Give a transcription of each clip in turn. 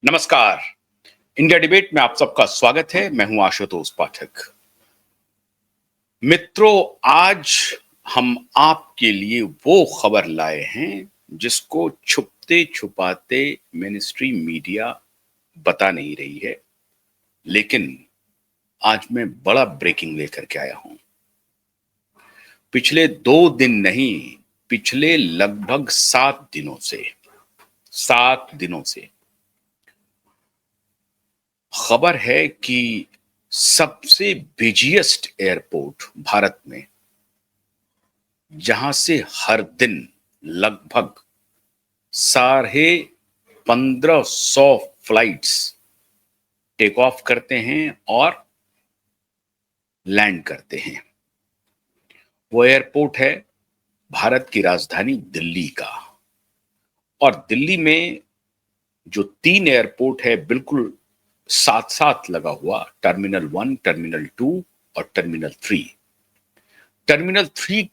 नमस्कार। India debate में आप सबका स्वागत है। मैं हूं आशुतोष पाठक। मित्रों, आज हम आपके लिए वो खबर लाए हैं जिसको छुपते छुपाते मिनिस्ट्री मीडिया बता नहीं रही है, लेकिन आज मैं बड़ा ब्रेकिंग लेकर के आया हूं। पिछले 2 दिन नहीं, पिछले लगभग 7 दिनों से खबर है कि सबसे बिजिएस्ट एयरपोर्ट भारत में, जहां से हर दिन लगभग 1500 फ्लाइट्स टेक ऑफ करते हैं और लैंड करते हैं, वो एयरपोर्ट है भारत की राजधानी दिल्ली का। और दिल्ली में जो 3 एयरपोर्ट है बिल्कुल साथ साथ लगा हुआ, टर्मिनल 1, टर्मिनल 2 और टर्मिनल 3। टर्मिनल 3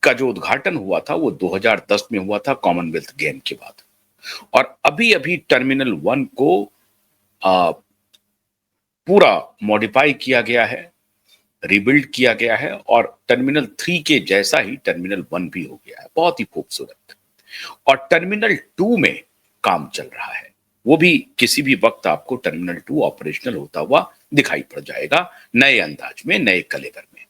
का जो उद्घाटन हुआ था वो 2010 में हुआ था, कॉमनवेल्थ गेम के बाद। और अभी अभी टर्मिनल 1 को पूरा मॉडिफाई किया गया है, रिबिल्ड किया गया है, और टर्मिनल 3 के जैसा ही टर्मिनल 1 भी हो गया है, बहुत ही खूबसूरत। और टर्मिनल 2 में काम चल रहा है, वो भी किसी भी वक्त आपको टर्मिनल 2 ऑपरेशनल होता हुआ दिखाई पड़ जाएगा, नए अंदाज में, नए कलेवर में।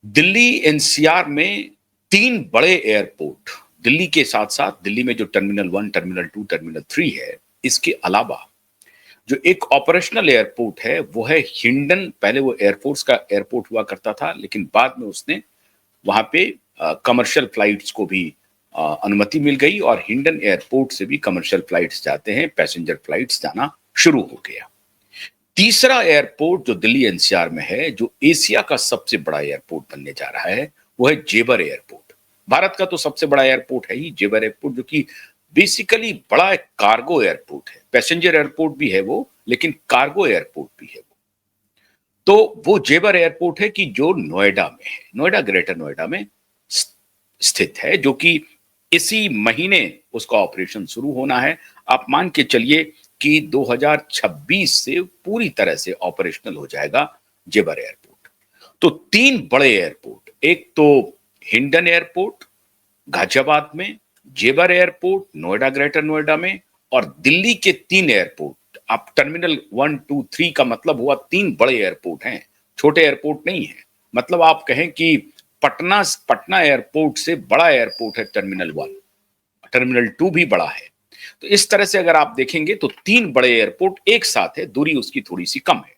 दिल्ली एनसीआर में 3 बड़े एयरपोर्ट, दिल्ली के साथ साथ दिल्ली में जो टर्मिनल 1, टर्मिनल 2, टर्मिनल 3 है, इसके अलावा जो एक ऑपरेशनल एयरपोर्ट है वो है हिंडन। पहले वो एयरफोर्स का एयरपोर्ट हुआ करता था, लेकिन बाद में उसने वहां पे कमर्शियल फ्लाइट्स को भी अनुमति मिल गई और हिंडन एयरपोर्ट से भी कमर्शियल फ्लाइट्स जाते हैं, पैसेंजर फ्लाइट्स जाना शुरू हो गया। तीसरा एयरपोर्ट जो दिल्ली एनसीआर में है, जो एशिया का सबसे बड़ा एयरपोर्ट बनने जा रहा है, वो है जेवर एयरपोर्ट। भारत का तो सबसे बड़ा एयरपोर्ट है ही जेवर एयरपोर्ट, जो कि बेसिकली बड़ा एक कार्गो एयरपोर्ट है। पैसेंजर एयरपोर्ट भी है वो, लेकिन कार्गो एयरपोर्ट भी है वो। तो वो जेवर एयरपोर्ट है कि जो नोएडा में है, नोएडा, ग्रेटर नोएडा में स्थित है, जो कि इसी महीने उसका ऑपरेशन शुरू होना है। आप मान के चलिए कि 2026 से पूरी तरह से ऑपरेशनल हो जाएगा जेवर एयरपोर्ट। तो 3 बड़े एयरपोर्ट, एक तो हिंडन एयरपोर्ट गाजियाबाद में, जेवर एयरपोर्ट नोएडा, ग्रेटर नोएडा में, और दिल्ली के 3 एयरपोर्ट। आप टर्मिनल 1, 2, 3 का मतलब हुआ 3 बड़े एयरपोर्ट हैं, छोटे एयरपोर्ट नहीं है। मतलब आप कहें कि पटना एयरपोर्ट से बड़ा एयरपोर्ट है टर्मिनल 1, टर्मिनल 2 भी बड़ा है। तो इस तरह से अगर आप देखेंगे तो 3 बड़े एयरपोर्ट एक साथ है, दूरी उसकी थोड़ी सी कम है।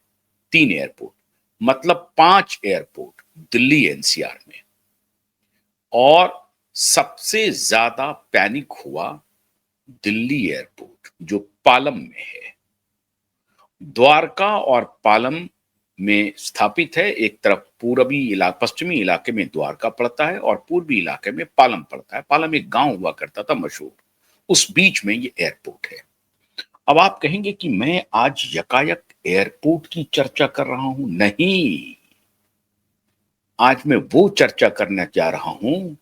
3 एयरपोर्ट मतलब 5 एयरपोर्ट दिल्ली एनसीआर में। और सबसे ज्यादा पैनिक हुआ दिल्ली एयरपोर्ट जो पालम में है। द्वारका और पालम में स्थापित है। एक तरफ पश्चिमी इलाके में द्वारका पड़ता है और पूर्वी इलाके में पालम पड़ता है। पालम एक गांव हुआ करता था मशहूर, उस बीच में ये एयरपोर्ट है। अब आप कहेंगे कि मैं आज यकायक एयरपोर्ट की चर्चा कर रहा हूं। नहीं, आज मैं वो चर्चा करने जा रहा हूं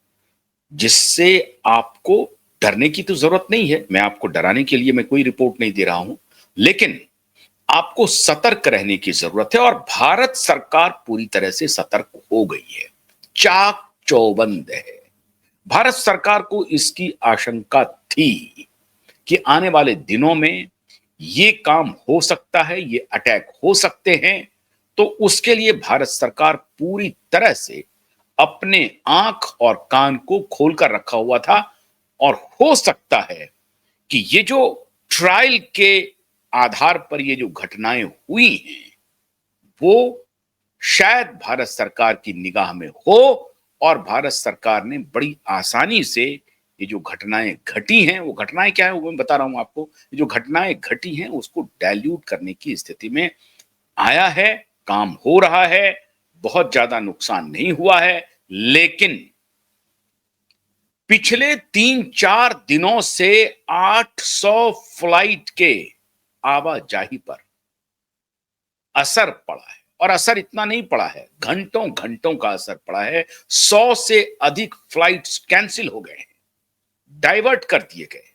जिससे आपको डरने की तो जरूरत नहीं है। मैं आपको डराने के लिए मैं कोई रिपोर्ट नहीं दे रहा हूं, लेकिन आपको सतर्क रहने की जरूरत है। और भारत सरकार पूरी तरह से सतर्क हो गई है, चाक चौबंद है। भारत सरकार को इसकी आशंका थी कि आने वाले दिनों में ये काम हो सकता है, ये अटैक हो सकते हैं। तो उसके लिए भारत सरकार पूरी तरह से अपने आंख और कान को खोलकर रखा हुआ था। और हो सकता है कि ये जो ट्रायल के आधार पर ये जो घटनाएं हुई हैं, वो शायद भारत सरकार की निगाह में हो, और भारत सरकार ने बड़ी आसानी से ये जो घटनाएं घटी हैं, वो घटनाएं क्या है वो मैं बता रहा हूं आपको। ये जो घटनाएं घटी हैं उसको डाइल्यूट करने की स्थिति में आया है, काम हो रहा है। बहुत ज्यादा नुकसान नहीं हुआ है, लेकिन पिछले 3-4 दिनों से 800 फ्लाइट के आवाजाही पर असर पड़ा है। और असर इतना नहीं पड़ा है, घंटों घंटों का असर पड़ा है। 100 से अधिक फ्लाइट्स कैंसिल हो गए हैं, डाइवर्ट कर दिए गए।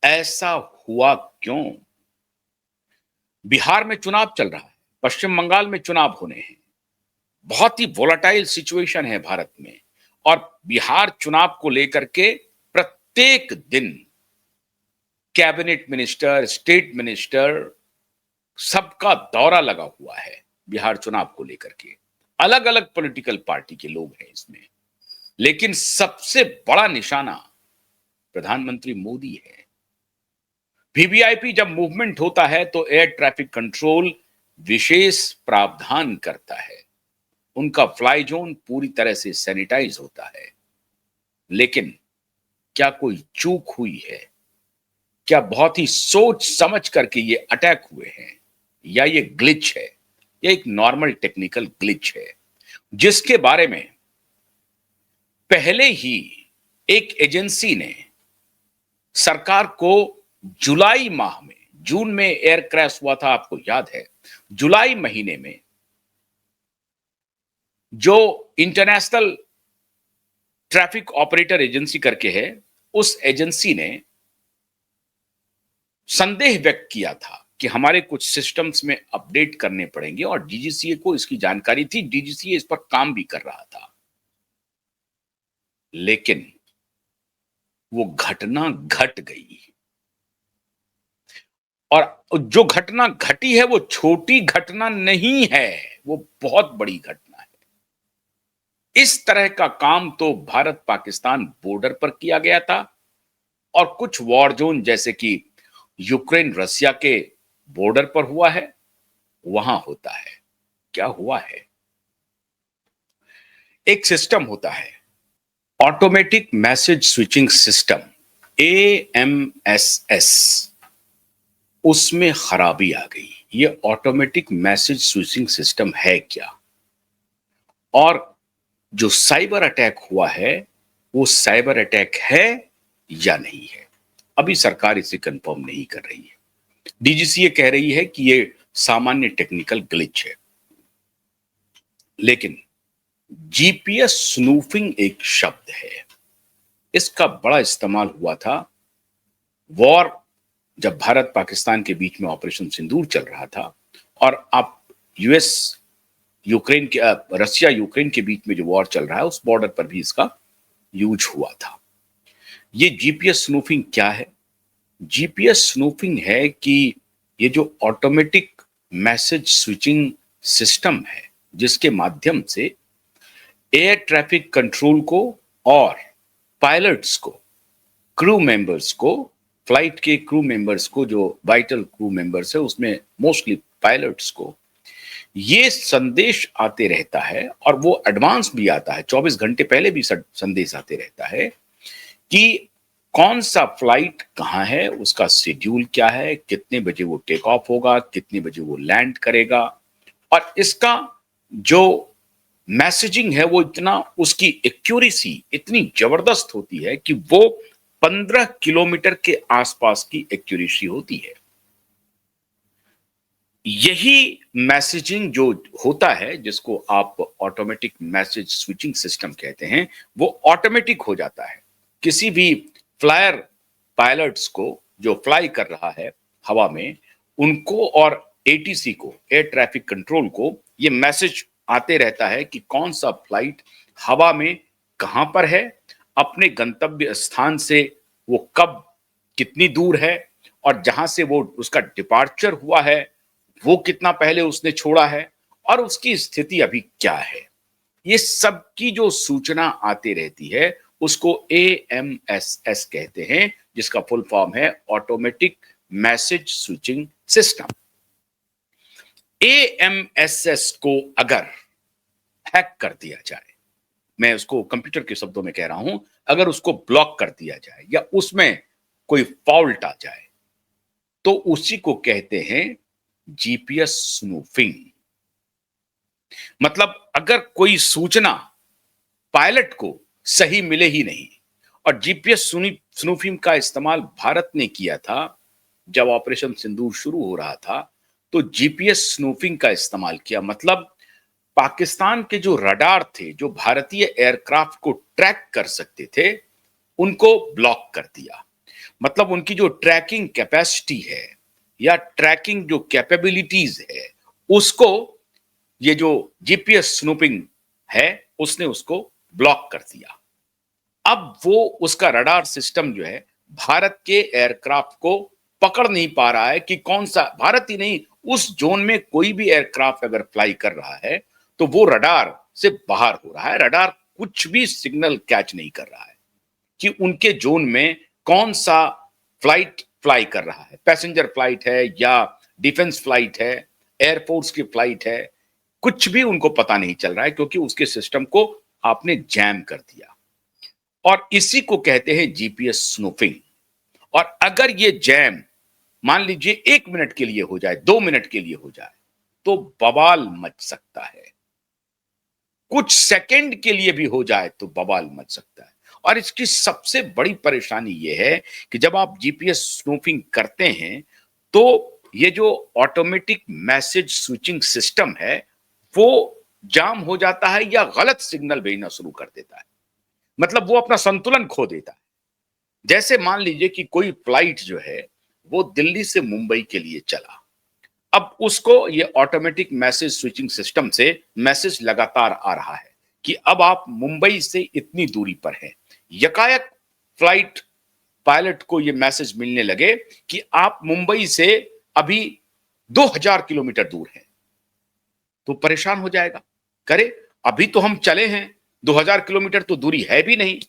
ऐसा हुआ क्यों? बिहार में चुनाव चल रहा है, पश्चिम बंगाल में चुनाव होने हैं, बहुत ही वोलाटाइल सिचुएशन है भारत में, और बिहार चुनाव को लेकर के प्रत्येक दिन कैबिनेट मिनिस्टर, स्टेट मिनिस्टर, सबका दौरा लगा हुआ है बिहार चुनाव को लेकर के। अलग अलग पॉलिटिकल पार्टी के लोग हैं इसमें, लेकिन सबसे बड़ा निशाना प्रधानमंत्री मोदी है। वीवीआईपी जब मूवमेंट होता है तो एयर ट्रैफिक कंट्रोल विशेष प्रावधान करता है, उनका फ्लाई जोन पूरी तरह से सैनिटाइज होता है। लेकिन क्या कोई चूक हुई है? क्या बहुत ही सोच समझ करके ये अटैक हुए हैं, या ये ग्लिच है? ये एक नॉर्मल टेक्निकल ग्लिच है जिसके बारे में पहले ही एक एजेंसी ने सरकार को जुलाई माह में, जून में एयर क्रैश हुआ था, आपको याद है, जुलाई महीने में जो इंटरनेशनल ट्रैफिक ऑपरेटर एजेंसी करके है, उस एजेंसी ने संदेह व्यक्त किया था कि हमारे कुछ सिस्टम्स में अपडेट करने पड़ेंगे, और डीजीसीए को इसकी जानकारी थी, डीजीसीए इस पर काम भी कर रहा था। लेकिन वो घटना घट गई, और जो घटना घटी है वो छोटी घटना नहीं है, वो बहुत बड़ी घटना है। इस तरह का काम तो भारत पाकिस्तान बॉर्डर पर किया गया था, और कुछ वॉर जोन जैसे कि यूक्रेन रसिया के बॉर्डर पर हुआ है, वहां होता है। क्या हुआ है? एक सिस्टम होता है automatic message switching system, AMSS, उसमें खराबी आ गई। ये ऑटोमेटिक मैसेज स्विचिंग सिस्टम है क्या, और जो साइबर अटैक हुआ है वो साइबर अटैक है या नहीं है, अभी सरकार इसे कंफर्म नहीं कर रही है। डीजीसीए कह रही है कि ये सामान्य टेक्निकल ग्लिच है। लेकिन जीपीएस स्नूफिंग एक शब्द है, इसका बड़ा इस्तेमाल हुआ था वॉर, जब भारत पाकिस्तान के बीच में ऑपरेशन सिंदूर चल रहा था, और आप यूएस यूक्रेन के रसिया यूक्रेन के बीच में जो वॉर चल रहा है, उस बॉर्डर पर भी इसका यूज हुआ था। ये जीपीएस स्नूफिंग क्या है? जीपीएस स्नूफिंग है कि ये जो ऑटोमेटिक मैसेज स्विचिंग सिस्टम है, जिसके माध्यम से एयर ट्रैफिक कंट्रोल को और पायलट्स को, क्रू मेंबर्स को, फ्लाइट के क्रू मेंबर्स को, जो वाइटल क्रू मेंबर्स है उसमें मोस्टली पायलट्स को, ये संदेश आते रहता है, और वो एडवांस भी आता है, 24 घंटे पहले भी संदेश आते रहता है कि कौन सा फ्लाइट कहां है, उसका शेड्यूल क्या है, कितने बजे वो टेक ऑफ होगा, कितने बजे वो लैंड करेगा। और इसका जो मैसेजिंग है वो इतना, उसकी एक्यूरेसी इतनी जबरदस्त होती है कि वो 15 किलोमीटर के आसपास की एक्यूरेसी होती है। यही मैसेजिंग जो होता है, जिसको आप ऑटोमेटिक मैसेज स्विचिंग सिस्टम कहते हैं, वो ऑटोमेटिक हो जाता है। किसी भी फ्लायर पायलट्स को जो फ्लाई कर रहा है हवा में, उनको और एटीसी को, एयर ट्रैफिक कंट्रोल को, ये मैसेज आते रहता है कि कौन सा फ्लाइट हवा में कहां पर है, अपने गंतव्य स्थान से वो कब, कितनी दूर है, और जहां से वो उसका डिपार्चर हुआ है वो कितना पहले उसने छोड़ा है, और उसकी स्थिति अभी क्या है। ये सब की जो सूचना आती रहती है उसको AMSS कहते हैं, जिसका फुल फॉर्म है automatic message switching system. AMSS को अगर हैक कर दिया जाए, मैं उसको कंप्यूटर के शब्दों में कह रहा हूं, अगर उसको ब्लॉक कर दिया जाए या उसमें कोई फॉल्ट आ जाए, तो उसी को कहते हैं जीपीएस स्नूफिंग। मतलब अगर कोई सूचना पायलट को सही मिले ही नहीं, और जीपीएस स्नूफिंग का इस्तेमाल भारत ने किया था जब ऑपरेशन सिंदूर शुरू हो रहा था, तो जीपीएस स्नूफिंग का इस्तेमाल किया, मतलब पाकिस्तान के जो रडार थे, जो भारतीय एयरक्राफ्ट को ट्रैक कर सकते थे, उनको ब्लॉक कर दिया। मतलब उनकी जो ट्रैकिंग कैपेसिटी है या ट्रैकिंग जो कैपेबिलिटीज है, उसको ये जो जीपीएस स्नूपिंग है उसने उसको ब्लॉक कर दिया। अब वो उसका रडार सिस्टम जो है भारत के एयरक्राफ्ट को पकड़ नहीं पा रहा है कि कौन सा, भारत ही नहीं, उस जोन में कोई भी एयरक्राफ्ट अगर फ्लाई कर रहा है तो वो रडार से बाहर हो रहा है। रडार कुछ भी सिग्नल कैच नहीं कर रहा है कि उनके जोन में कौन सा फ्लाइट फ्लाई कर रहा है, पैसेंजर फ्लाइट है या डिफेंस फ्लाइट है, एयरफोर्स की फ्लाइट है, कुछ भी उनको पता नहीं चल रहा है क्योंकि उसके सिस्टम को आपने जैम कर दिया। और इसी को कहते हैं जीपीएस स्नूपिंग। और अगर ये जैम मान लीजिए 1 मिनट के लिए हो जाए, 2 मिनट के लिए हो जाए, तो बवाल मच सकता है। कुछ सेकंड के लिए भी हो जाए तो बवाल मच सकता है। और इसकी सबसे बड़ी परेशानी यह है कि जब आप जीपीएस स्नूपिंग करते हैं तो ये जो ऑटोमेटिक मैसेज स्विचिंग सिस्टम है वो जाम हो जाता है या गलत सिग्नल भेजना शुरू कर देता है। मतलब वो अपना संतुलन खो देता है। जैसे मान लीजिए कि कोई फ्लाइट जो है वो दिल्ली से मुंबई के लिए चला, अब उसको ये ऑटोमेटिक मैसेज स्विचिंग सिस्टम से मैसेज लगातार आ रहा है कि अब आप मुंबई से इतनी दूरी पर हैं। यकायक फ्लाइट पायलट को ये मैसेज मिलने लगे कि आप मुंबई से अभी 2000 किलोमीटर दूर हैं, तो परेशान हो जाएगा। करे अभी तो हम चले हैं, 2000 किलोमीटर तो दूरी है भी नहीं।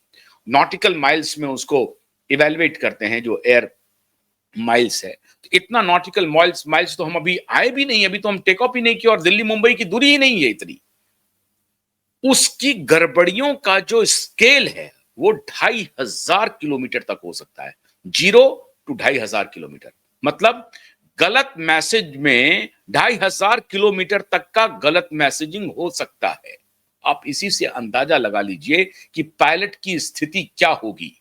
नॉटिकल माइल्स में उसको इवेलुएट करते हैं, जो एयर माइल्स है, तो इतना नॉटिकल माइल्स माइल्स तो हम अभी आए भी नहीं, अभी तो हम टेक ऑफ ही नहीं किया और दिल्ली मुंबई की दूरी ही नहीं है इतनी। उसकी गड़बड़ियों का जो स्केल है वो 2500 किलोमीटर तक हो सकता है, 0 to 2500 किलोमीटर। मतलब गलत मैसेज में 2500 किलोमीटर तक का गलत मैसेजिंग हो सकता है। आप इसी से अंदाजा लगा लीजिए कि पायलट की स्थिति क्या होगी।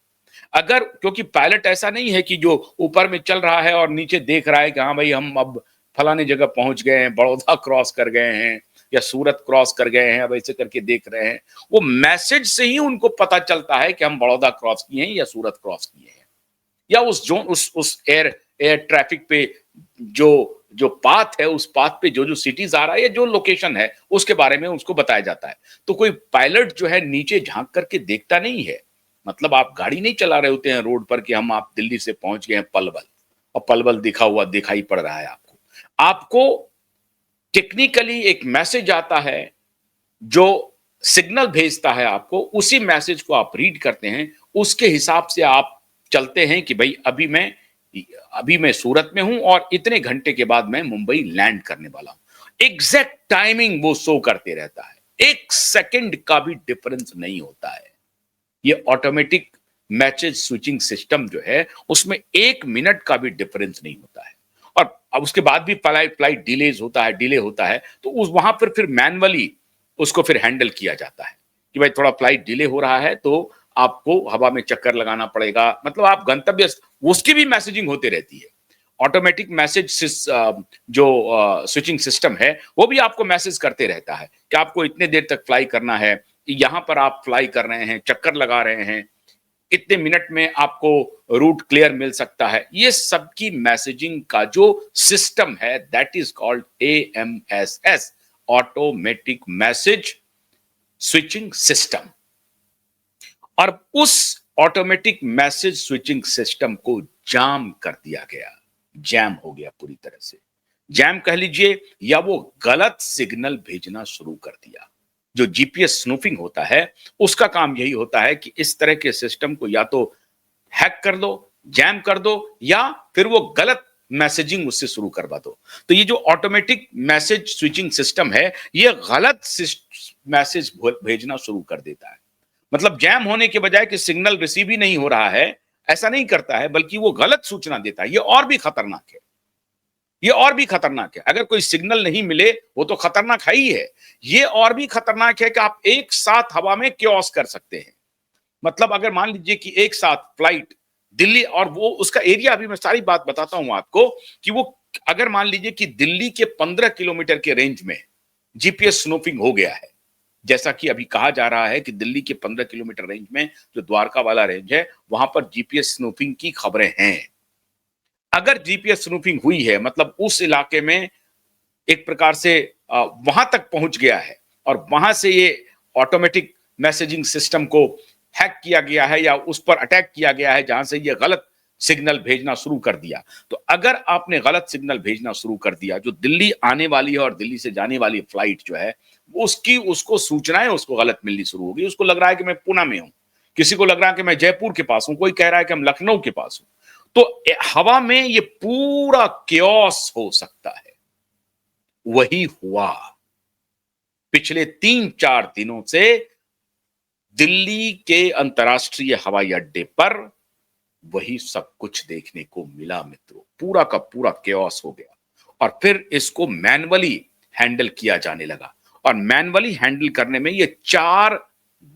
अगर, क्योंकि पायलट ऐसा नहीं है कि जो ऊपर में चल रहा है और नीचे देख रहा है कि हाँ भाई हम अब फलाने जगह पहुंच गए हैं, बड़ौदा क्रॉस कर गए हैं या सूरत क्रॉस कर गए हैं, अब ऐसे करके देख रहे हैं। वो मैसेज से ही उनको पता चलता है कि हम बड़ौदा क्रॉस किए हैं या सूरत क्रॉस किए हैं, या उस जोन उस एयर एयर ट्रैफिक पे जो जो पाथ है, उस पाथ पे जो जो सिटीज आ रहा है या जो लोकेशन है उसके बारे में उसको बताया जाता है। तो कोई पायलट जो है नीचे झांक करके देखता नहीं है। मतलब आप गाड़ी नहीं चला रहे होते हैं रोड पर कि हम आप दिल्ली से पहुंच गए हैं पलवल, और पलवल दिखा हुआ दिखाई पड़ रहा है आपको। आपको टेक्निकली एक मैसेज आता है जो सिग्नल भेजता है आपको, उसी मैसेज को आप रीड करते हैं, उसके हिसाब से आप चलते हैं कि भाई अभी मैं सूरत में हूं और इतने घंटे के बाद मैं मुंबई लैंड करने वाला हूं। एग्जैक्ट टाइमिंग वो शो करते रहता है, 1 सेकंड का भी डिफरेंस नहीं होता है। ये ऑटोमेटिक मैसेज स्विचिंग सिस्टम जो है उसमें 1 मिनट का भी डिफरेंस नहीं होता है। और अब उसके बाद भी फ्लाइट डिले होता है तो उस वहां पर फिर मैनुअली उसको फिर हैंडल किया जाता है कि भाई थोड़ा फ्लाइट डिले हो रहा है तो आपको हवा में चक्कर लगाना पड़ेगा। मतलब आप गंतव्य, उसकी भी मैसेजिंग होती रहती है। ऑटोमेटिक मैसेज जो स्विचिंग सिस्टम है वो भी आपको मैसेज करते रहता है कि आपको इतने देर तक फ्लाई करना है, यहां पर आप फ्लाई कर रहे हैं, चक्कर लगा रहे हैं, कितने मिनट में आपको रूट क्लियर मिल सकता है। ये सबकी मैसेजिंग का जो सिस्टम है that is called AMSS, automatic message switching system. और उस ऑटोमेटिक मैसेज स्विचिंग सिस्टम को जाम कर दिया गया, जैम हो गया पूरी तरह से। जैम कह लीजिए या वो गलत सिग्नल भेजना शुरू कर दिया। जो जीपीएस स्नूफिंग होता है उसका काम यही होता है कि इस तरह के सिस्टम को या तो हैक कर दो, जैम कर दो, या फिर वो गलत मैसेजिंग उससे शुरू करवा दो। तो ये जो ऑटोमेटिक मैसेज स्विचिंग सिस्टम है ये गलत मैसेज भेजना शुरू कर देता है। मतलब जैम होने के बजाय कि सिग्नल रिसीव ही नहीं हो रहा है, ऐसा नहीं करता है, बल्कि वो गलत सूचना देता है। ये और भी खतरनाक है, ये और भी खतरनाक है। अगर कोई सिग्नल नहीं मिले वो तो खतरनाक है ही है, ये और भी खतरनाक है कि आप एक साथ हवा में क्योस कर सकते हैं। मतलब अगर मान लीजिए कि एक साथ फ्लाइट दिल्ली, और वो उसका एरिया, अभी मैं सारी बात बताता हूं आपको कि वो अगर मान लीजिए कि दिल्ली के 15 किलोमीटर के रेंज में जीपीएस स्नूपिंग हो गया है, जैसा कि अभी कहा जा रहा है कि दिल्ली के 15 किलोमीटर रेंज में जो द्वारका वाला रेंज है, वहां पर जीपीएस स्नूपिंग की खबरें हैं। अगर जीपीएस स्नूपिंग हुई है, मतलब उस इलाके में एक प्रकार से वहां तक पहुंच गया है और वहां से ये ऑटोमेटिक मैसेजिंग सिस्टम को हैक किया गया है या उस पर अटैक किया गया है, जहां से ये गलत सिग्नल भेजना शुरू कर दिया। तो अगर आपने गलत सिग्नल भेजना शुरू कर दिया, जो दिल्ली आने वाली है और दिल्ली से जाने वाली फ्लाइट जो है, उसकी उसको सूचनाएं उसको गलत मिलनी शुरू होगी। उसको लग रहा है कि मैं पुणे में हूं, किसी को लग रहा है कि मैं जयपुर के पास हूं, कोई कह रहा है कि हम लखनऊ के पास हूं। तो हवा में ये पूरा क्योस हो सकता है। वही हुआ पिछले 3-4 दिनों से दिल्ली के अंतर्राष्ट्रीय हवाई अड्डे पर। वही सब कुछ देखने को मिला मित्रों, पूरा का पूरा केओस हो गया और फिर इसको मैन्युअली हैंडल किया जाने लगा। और मैन्युअली हैंडल करने में ये 4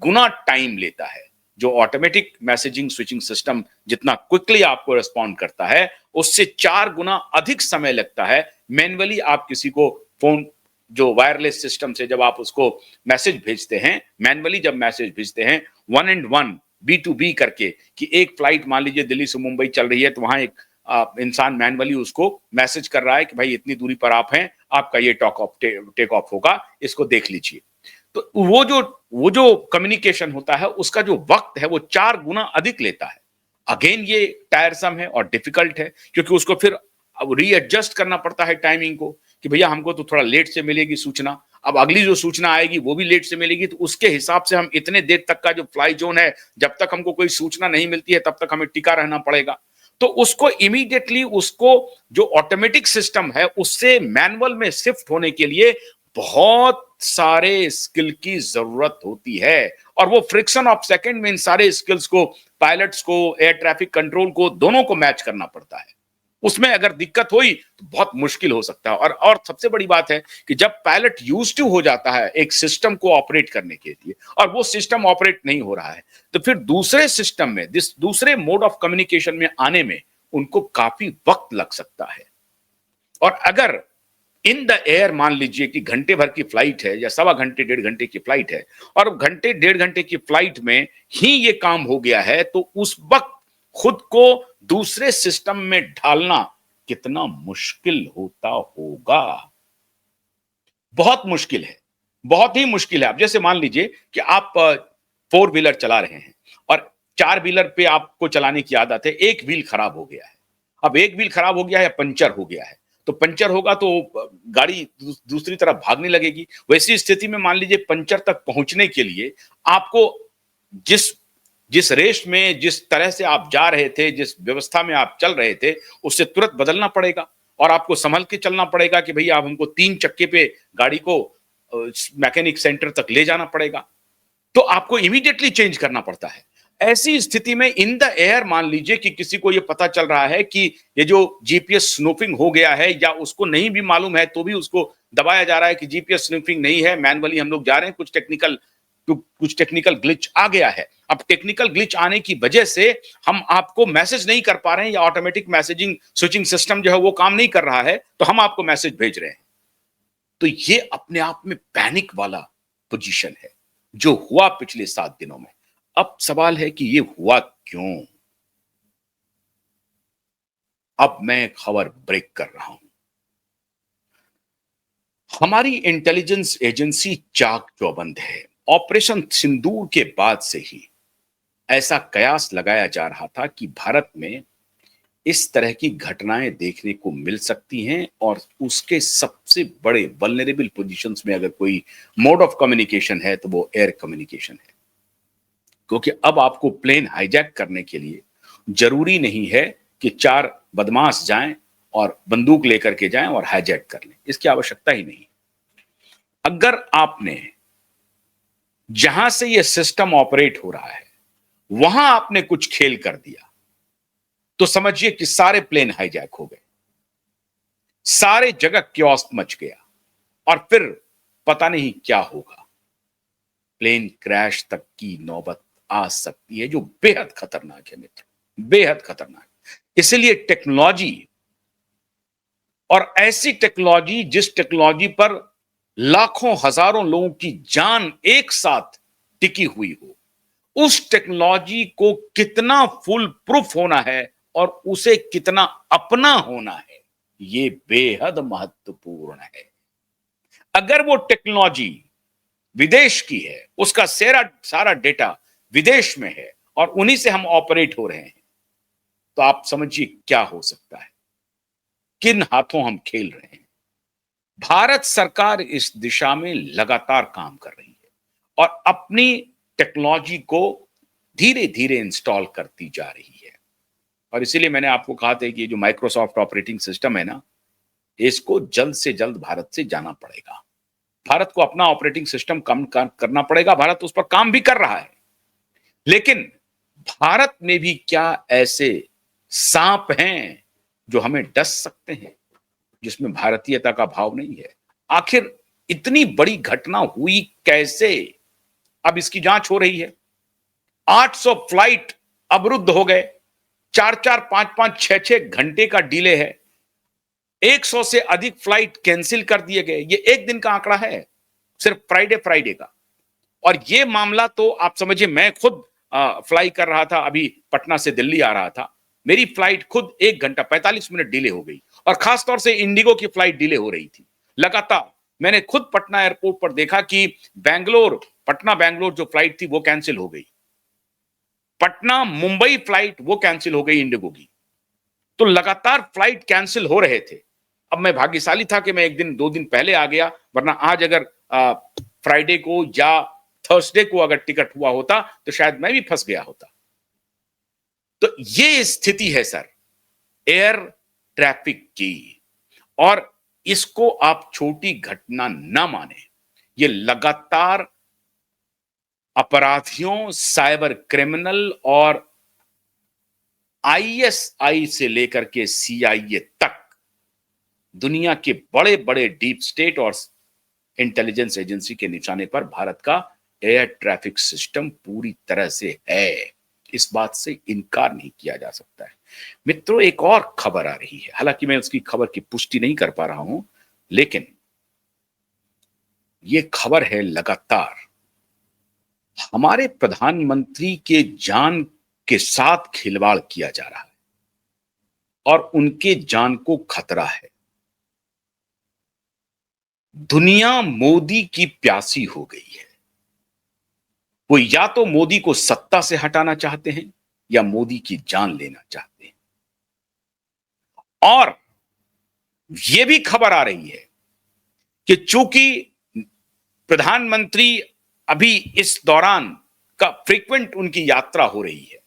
गुना टाइम लेता है। जो ऑटोमेटिक मैसेजिंग स्विचिंग सिस्टम जितना क्विकली आपको रिस्पॉन्ड करता है, उससे 4 गुना अधिक समय लगता है मैन्युअली आप किसी को फोन, जो वायरलेस सिस्टम से जब आप उसको मैसेज भेजते हैं, मैन्युअली जब मैसेज भेजते हैं 1 एंड 1 B2B करके, कि एक फ्लाइट मान लीजिए दिल्ली से मुंबई चल रही है, तो वहां एक इंसान मैन्युअली उसको मैसेज कर रहा है कि भाई इतनी दूरी पर आप हैं, आपका ये टेक ऑफ होगा, इसको देख लीजिए। तो वो जो कम्युनिकेशन होता है, उसका जो वक्त है वो 4 गुना अधिक लेता है। अगेन ये टायरसम है और डिफिकल्ट है, क्योंकि उसको फिर रीएडजस्ट करना पड़ता है टाइमिंग को, कि भैया हमको तो थोड़ा लेट से मिलेगी सूचना, अब अगली जो सूचना आएगी वो भी लेट से मिलेगी, तो उसके हिसाब से हम इतने देर तक का जो फ्लाई जोन है, जब तक हमको कोई सूचना नहीं मिलती है तब तक हमें टिका रहना पड़ेगा। तो उसको इमीडिएटली, उसको जो ऑटोमेटिक सिस्टम है उससे मैनुअल में शिफ्ट होने के लिए बहुत सारे स्किल की जरूरत होती है। और वो फ्रिक्शन ऑफ सेकंड में इन सारे स्किल्स को, पायलट्स को, एयर ट्रैफिक कंट्रोल को, दोनों को मैच करना पड़ता है। उसमें अगर दिक्कत हुई तो बहुत मुश्किल हो सकता है। और सबसे बड़ी बात है कि जब पायलट यूज्ड टू हो जाता है एक सिस्टम को ऑपरेट करने के लिए, और वो सिस्टम ऑपरेट नहीं हो रहा है, तो फिर दूसरे सिस्टम में, दूसरे मोड ऑफ कम्युनिकेशन में आने में उनको काफी वक्त लग सकता है। और अगर इन द एयर मान लीजिए कि घंटे भर की फ्लाइट है या सवा घंटे 1.5 घंटे की फ्लाइट है, और घंटे 1.5 घंटे की फ्लाइट में ही ये काम हो गया है, तो उस वक्त खुद को दूसरे सिस्टम में ढालना कितना मुश्किल होता होगा। बहुत मुश्किल है, बहुत ही मुश्किल है। आप जैसे मान लीजिए कि आप 4 व्हीलर चला रहे हैं और 4 व्हीलर पे आपको चलाने की आदत है, एक व्हील खराब हो गया है। अब एक व्हील खराब हो गया है, पंचर हो गया है, तो पंचर होगा तो गाड़ी दूसरी तरफ भागने लगेगी। वैसी स्थिति में मान लीजिए पंचर तक पहुंचने के लिए आपको जिस जिस रेस में, जिस तरह से आप जा रहे थे, जिस व्यवस्था में आप चल रहे थे, उससे तुरंत बदलना पड़ेगा और आपको संभल के चलना पड़ेगा कि भैया आप हमको 3 चक्के पे गाड़ी को मैकेनिक सेंटर तक ले जाना पड़ेगा। तो आपको इमीडिएटली चेंज करना पड़ता है। ऐसी स्थिति में इन द एयर मान लीजिए कि किसी को यह पता चल रहा है कि ये जो जीपीएस स्नूपिंग हो गया है, या उसको नहीं भी मालूम है तो भी उसको दबाया जा रहा है कि जीपीएस स्नूपिंग नहीं है, मैन्युअली हम लोग जा रहे हैं, कुछ टेक्निकल ग्लिच आ गया है। अब टेक्निकल ग्लिच आने की वजह से हम आपको मैसेज नहीं कर पा रहे हैं, या ऑटोमेटिक मैसेजिंग स्विचिंग सिस्टम जो है वो काम नहीं कर रहा है, तो हम आपको मैसेज भेज रहे हैं। तो ये अपने आप में पैनिक वाला पोजीशन है जो हुआ पिछले 7 दिनों में। अब सवाल है कि ये हुआ क्यों? अब मैं खबर ब्रेक कर रहा हूं। हमारी इंटेलिजेंस एजेंसी चाक चौबंद है। ऑपरेशन सिंदूर के बाद से ही ऐसा कयास लगाया जा रहा था कि भारत में इस तरह की घटनाएं देखने को मिल सकती हैं, और उसके सबसे बड़े वल्नरेबल पोजीशंस में अगर कोई मोड ऑफ कम्युनिकेशन है तो वो एयर कम्युनिकेशन है। क्योंकि अब आपको प्लेन हाईजैक करने के लिए जरूरी नहीं है कि 4 बदमाश जाएं और बंदूक लेकर के जाएं और हाईजैक कर लें, इसकी आवश्यकता ही नहीं। अगर आपने जहां से यह सिस्टम ऑपरेट हो रहा है वहां आपने कुछ खेल कर दिया, तो समझिए कि सारे प्लेन हाईजैक हो गए, सारे जगह क्योस मच गया, और फिर पता नहीं क्या होगा। प्लेन क्रैश तक की नौबत आ सकती है, जो बेहद खतरनाक है मित्र, बेहद खतरनाक। इसलिए टेक्नोलॉजी, और ऐसी टेक्नोलॉजी जिस टेक्नोलॉजी पर लाखों हजारों लोगों की जान एक साथ टिकी हुई हो, उस टेक्नोलॉजी को कितना फुल प्रूफ होना है और उसे कितना अपना होना है, ये बेहद महत्वपूर्ण है। अगर वो टेक्नोलॉजी विदेश की है, उसका सारा सारा डेटा विदेश में है और उन्हीं से हम ऑपरेट हो रहे हैं, तो आप समझिए क्या हो सकता है, किन हाथों हम खेल रहे हैं। भारत सरकार इस दिशा में लगातार काम कर रही है और अपनी टेक्नोलॉजी को धीरे धीरे इंस्टॉल करती जा रही है। और इसीलिए मैंने आपको कहा था कि जो माइक्रोसॉफ्ट ऑपरेटिंग सिस्टम है ना, इसको जल्द से जल्द भारत से जाना पड़ेगा। भारत को अपना ऑपरेटिंग सिस्टम करना पड़ेगा। भारत उस पर काम भी कर रहा है, लेकिन भारत में भी क्या ऐसे सांप हैं जो हमें डस सकते हैं, जिसमें भारतीयता का भाव नहीं है? आखिर इतनी बड़ी घटना हुई कैसे? अब इसकी जांच हो रही है। 800 फ्लाइट अवरुद्ध हो गए, 4-4, 5-5, 6-6 घंटे का डिले है, 100 से अधिक फ्लाइट कैंसिल कर दिए गए। ये एक दिन का आंकड़ा है, सिर्फ फ्राइडे का। और ये मामला तो आप समझिए, मैं खुद फ्लाई कर रहा था, अभी पटना से दिल्ली आ रहा था, मेरी फ्लाइट खुद 1 घंटा 45 मिनट डिले हो गई। और खासतौर से इंडिगो की फ्लाइट डिले हो रही थी लगातार। मैंने खुद पटना एयरपोर्ट पर देखा कि पटना बैंगलोर जो फ्लाइट थी वो कैंसिल हो गई, पटना मुंबई फ्लाइट वो कैंसिल हो गई इंडिगो की। तो लगातार फ्लाइट कैंसिल हो रहे थे। अब मैं भाग्यशाली था कि मैं 1 दिन 2 दिन पहले आ गया, वरना आज अगर फ्राइडे को या थर्सडे को अगर टिकट हुआ होता तो शायद मैं भी फंस गया होता। तो ये स्थिति है सर एयर ट्रैफिक की, और इसको आप छोटी घटना ना माने। ये लगातार अपराधियों, साइबर क्रिमिनल और आईएसआई से लेकर के सीआईए तक दुनिया के बड़े बड़े डीप स्टेट और इंटेलिजेंस एजेंसी के निशाने पर भारत का एयर ट्रैफिक सिस्टम पूरी तरह से है। इस बात से इनकार नहीं किया जा सकता है। मित्रों, एक और खबर आ रही है, हालांकि मैं उसकी खबर की पुष्टि नहीं कर पा रहा हूं, लेकिन यह खबर है लगातार हमारे प्रधानमंत्री के जान के साथ खिलवाड़ किया जा रहा है और उनके जान को खतरा है। दुनिया मोदी की प्यासी हो गई है। वो या तो मोदी को सत्ता से हटाना चाहते हैं या मोदी की जान लेना चाहते हैं। और यह भी खबर आ रही है कि चूंकि प्रधानमंत्री अभी इस दौरान का फ्रीक्वेंट उनकी यात्रा हो रही है,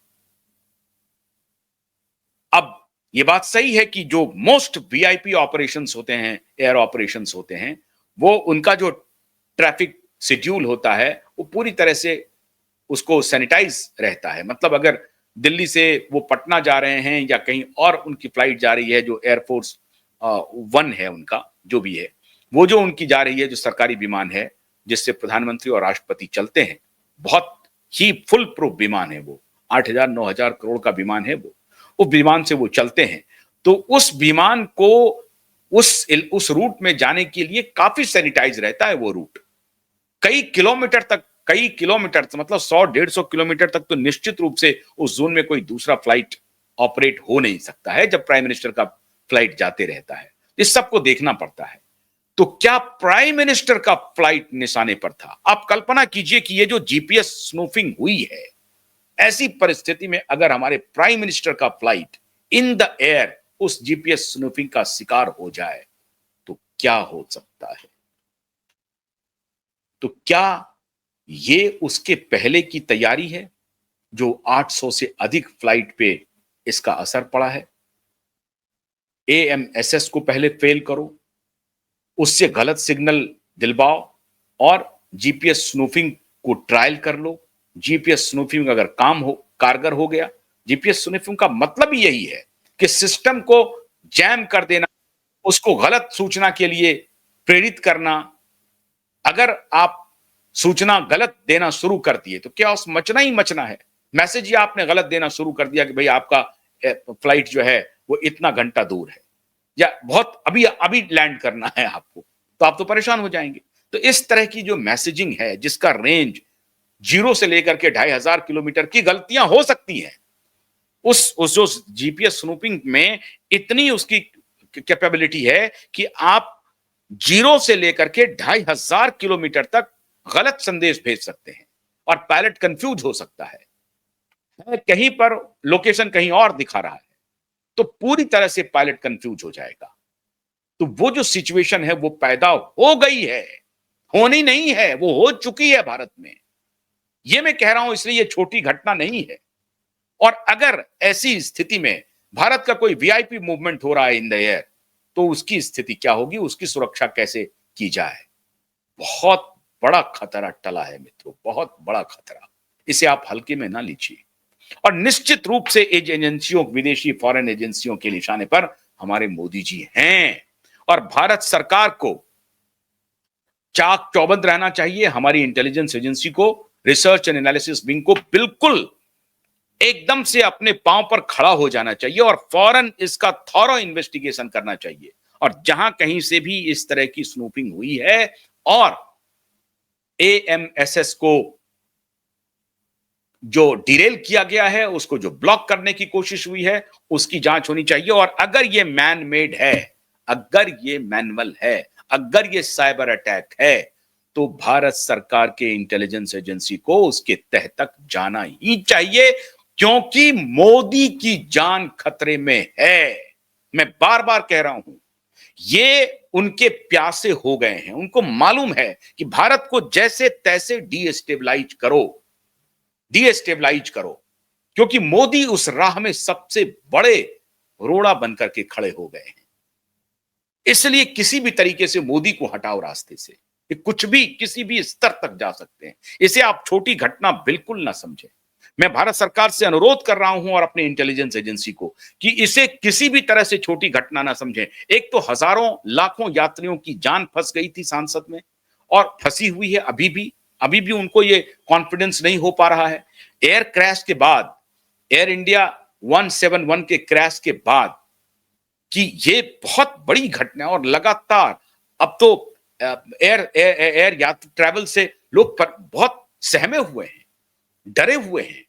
अब यह बात सही है कि जो मोस्ट वीआईपी ऑपरेशंस होते हैं, एयर ऑपरेशंस होते हैं, वो उनका जो ट्रैफिक शेड्यूल होता है वो पूरी तरह से उसको सैनिटाइज रहता है। मतलब अगर दिल्ली से वो पटना जा रहे हैं या कहीं और उनकी फ्लाइट जा रही है, जो एयरफोर्स 1 है उनका जो भी है, वो जो उनकी जा रही है, जो सरकारी विमान है जिससे प्रधानमंत्री और राष्ट्रपति चलते हैं, बहुत ही फुल प्रूफ विमान है वो, 8,000-9,000 करोड़ का विमान है वो। उस विमान से वो चलते हैं, तो उस विमान को उस रूट में जाने के लिए काफी सैनिटाइज रहता है वो रूट। कई किलोमीटर मतलब 100-150 किलोमीटर तक तो निश्चित रूप से उस जोन में कोई दूसरा फ्लाइट ऑपरेट हो नहीं सकता है जब प्राइम मिनिस्टर का फ्लाइट जाते रहता है। इस सबको देखना पड़ता है। तो क्या प्राइम मिनिस्टर का फ्लाइट निशाने पर था? आप कल्पना कीजिए कि ये जो जीपीएस स्नूफिंग हुई है, ऐसी परिस्थिति में अगर हमारे प्राइम मिनिस्टर का फ्लाइट इन द एयर उस जीपीएस स्नूफिंग का शिकार हो जाए तो क्या हो सकता है? तो क्या ये उसके पहले की तैयारी है जो 800 से अधिक फ्लाइट पे इसका असर पड़ा है? एएमएसएस को पहले फेल करो, उससे गलत सिग्नल दिलवाओ और जीपीएस स्नूफिंग को ट्रायल कर लो। जीपीएस स्नूफिंग अगर कारगर हो गया, जीपीएस स्नूफिंग का मतलब ही यही है कि सिस्टम को जैम कर देना, उसको गलत सूचना के लिए प्रेरित करना। अगर आप सूचना गलत देना शुरू कर दिए तो क्या उस मचना ही मचना है। मैसेज ही आपने गलत देना शुरू कर दिया कि भाई आपका फ्लाइट जो है वो इतना घंटा दूर है या बहुत अभी अभी लैंड करना है आपको, तो आप तो परेशान हो जाएंगे। तो इस तरह की जो मैसेजिंग है, जिसका रेंज 0 से लेकर के 2500 किलोमीटर की, गलतियां हो सकती हैं। उस जो जीपीएस स्नूपिंग में इतनी उसकी कैपेबिलिटी है कि आप 0 से लेकर के 2500 किलोमीटर तक गलत संदेश भेज सकते हैं और पायलट कंफ्यूज हो सकता है। कहीं पर लोकेशन कहीं और दिखा रहा है, तो पूरी तरह से पायलट कंफ्यूज हो जाएगा। तो वो जो सिचुएशन है वो पैदा हो गई है, होनी नहीं है, वो हो चुकी है भारत में। ये मैं कह रहा हूं इसलिए ये छोटी घटना नहीं है। और अगर ऐसी स्थिति में भारत का कोई वीआईपी मूवमेंट हो रहा है इन द एयर, तो उसकी स्थिति क्या होगी, उसकी सुरक्षा कैसे की जाए? बहुत बड़ा खतरा टला है मित्रों, बहुत बड़ा खतरा। इसे आप हल्के में ना लीजिए। और निश्चित रूप से एजेंसियों, विदेशी फॉरेन एजेंसियों के निशाने पर हमारे मोदी जी हैं और भारत सरकार को चाक चौबंद रहना चाहिए। हमारी इंटेलिजेंस एजेंसी को, रिसर्च एंड एनालिसिस विंग को बिल्कुल एकदम से अपने पांव पर खड़ा हो जाना चाहिए और फौरन इसका थॉरो इन्वेस्टिगेशन करना चाहिए। और जहां कहीं से भी इस तरह की स्नूपिंग हुई है और एएमएसएस को जो डिरेल किया गया है, उसको जो ब्लॉक करने की कोशिश हुई है, उसकी जांच होनी चाहिए। और अगर ये मैन मेड है, अगर ये मैनुअल है, अगर ये साइबर अटैक है, तो भारत सरकार के इंटेलिजेंस एजेंसी को उसके तह तक जाना ही चाहिए, क्योंकि मोदी की जान खतरे में है। मैं बार बार कह रहा हूं, ये उनके प्यासे हो गए हैं। उनको मालूम है कि भारत को जैसे तैसे डीएस्टेबलाइज करो, क्योंकि मोदी उस राह में सबसे बड़े रोड़ा बनकर के खड़े हो गए हैं। इसलिए किसी भी तरीके से मोदी को हटाओ रास्ते से। ये कुछ भी किसी भी स्तर तक जा सकते हैं। इसे आप छोटी घटना बिल्कुल ना समझें। मैं भारत सरकार से अनुरोध कर रहा हूं और अपने इंटेलिजेंस एजेंसी को कि इसे किसी भी तरह से छोटी घटना ना समझें। एक तो हजारों लाखों यात्रियों की जान फंस गई थी सांसद में और फंसी हुई है अभी भी उनको ये कॉन्फिडेंस नहीं हो पा रहा है। एयर क्रैश के बाद, एयर इंडिया 171 के क्रैश के बाद, कि ये बहुत बड़ी घटना है और लगातार अब तो एयर यात्रा ट्रैवल से लोग बहुत सहमे हुए हैं, डरे हुए हैं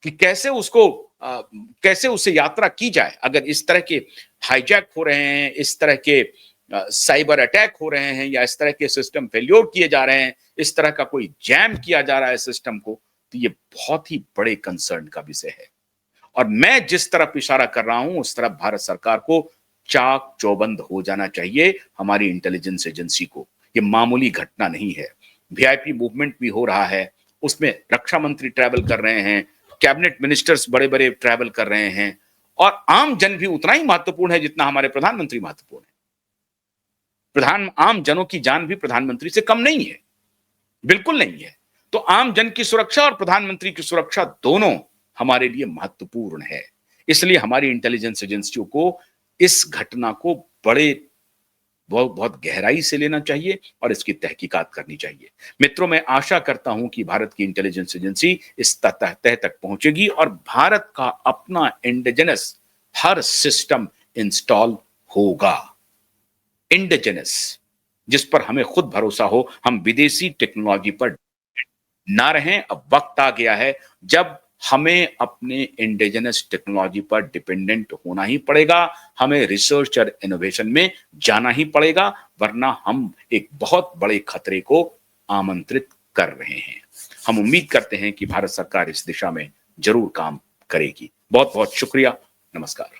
कि कैसे उससे यात्रा की जाए। अगर इस तरह के हाईजैक हो रहे हैं, इस तरह के साइबर अटैक हो रहे हैं, या इस तरह के सिस्टम फेल्योर किए जा रहे हैं, इस तरह का कोई जैम किया जा रहा है सिस्टम को, तो ये बहुत ही बड़े कंसर्न का विषय है। और मैं जिस तरफ इशारा कर रहा हूं उस तरफ भारत सरकार को चाक चौबंद हो जाना चाहिए, हमारी इंटेलिजेंस एजेंसी को। ये मामूली घटना नहीं है। वीआईपी मूवमेंट भी हो रहा है, उसमें रक्षा मंत्री ट्रैवल कर रहे हैं, कैबिनेट मिनिस्टर्स बड़े बड़े ट्रैवल कर रहे हैं, और आम जन भी उतना ही महत्वपूर्ण है जितना हमारे प्रधानमंत्री महत्वपूर्ण है। आम जनों की जान भी प्रधानमंत्री से कम नहीं है, बिल्कुल नहीं है। तो आम जन की सुरक्षा और प्रधानमंत्री की सुरक्षा दोनों हमारे लिए महत्वपूर्ण है। इसलिए हमारी इंटेलिजेंस एजेंसियों को इस घटना को बहुत गहराई से लेना चाहिए और इसकी तहकीकात करनी चाहिए। मित्रों, मैं आशा करता हूं कि भारत की इंटेलिजेंस एजेंसी इस तह तक पहुंचेगी और भारत का अपना इंडिजिनस हर सिस्टम इंस्टॉल होगा। इंडिजिनस, जिस पर हमें खुद भरोसा हो, हम विदेशी टेक्नोलॉजी पर ना रहें। अब वक्त आ गया है जब हमें अपने इंडिजिनस टेक्नोलॉजी पर डिपेंडेंट होना ही पड़ेगा। हमें रिसर्च और इनोवेशन में जाना ही पड़ेगा, वरना हम एक बहुत बड़े खतरे को आमंत्रित कर रहे हैं। हम उम्मीद करते हैं कि भारत सरकार इस दिशा में जरूर काम करेगी। बहुत बहुत शुक्रिया। नमस्कार।